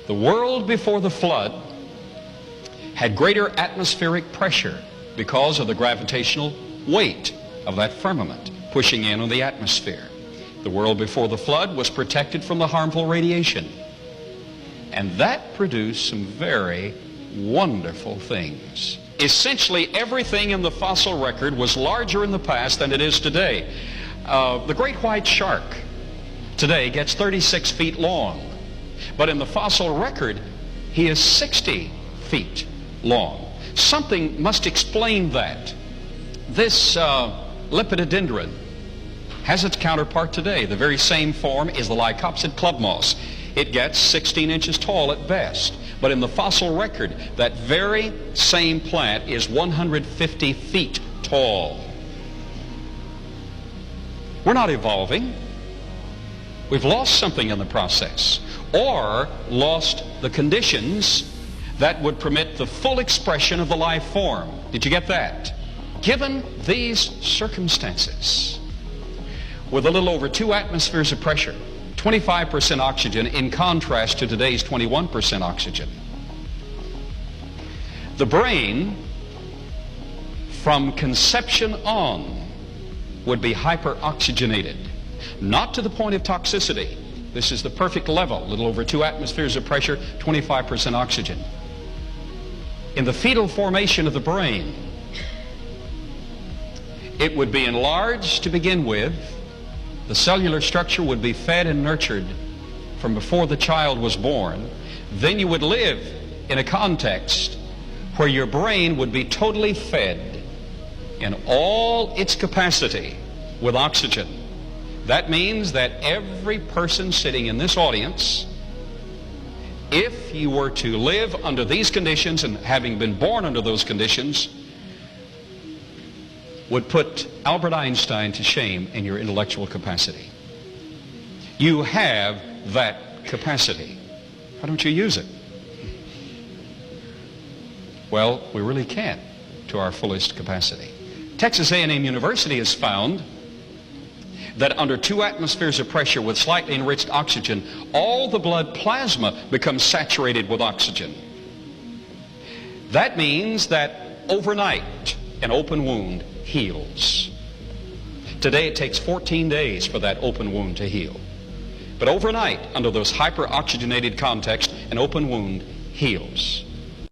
The world before the flood had greater atmospheric pressure because of the gravitational weight of that firmament pushing in on the atmosphere. The world before the flood was protected from the harmful radiation. And that produced some very wonderful things. Essentially, everything in the fossil record was larger in the past than it is today. The great white shark today gets 36 feet long. But in the fossil record, he is 60 feet long. Something must explain that. This lepidodendron has its counterpart today. The very same form is the Lycopsid club moss. It gets 16 inches tall at best. But in the fossil record, that very same plant is 150 feet tall. We're not evolving. We've lost something in the process, or lost the conditions that would permit the full expression of the life form. Did you get that? Given these circumstances, with a little over 2 atmospheres of pressure, 25% oxygen in contrast to today's 21% oxygen, the brain from conception on would be hyperoxygenated. Not to the point of toxicity. This is the perfect level, a little over 2 atmospheres of pressure, 25% oxygen. In the fetal formation of the brain, it would be enlarged to begin with. The cellular structure would be fed and nurtured from before the child was born. Then you would live in a context where your brain would be totally fed in all its capacity with oxygen. That means that every person sitting in this audience, if you were to live under these conditions and having been born under those conditions, would put Albert Einstein to shame in your intellectual capacity. You have that capacity. Why don't you use it? Well, we really can't to our fullest capacity. Texas A&M University has found that under 2 atmospheres of pressure with slightly enriched oxygen, all the blood plasma becomes saturated with oxygen. That means that overnight, an open wound heals. Today it takes 14 days for that open wound to heal. But overnight, under those hyperoxygenated contexts, an open wound heals.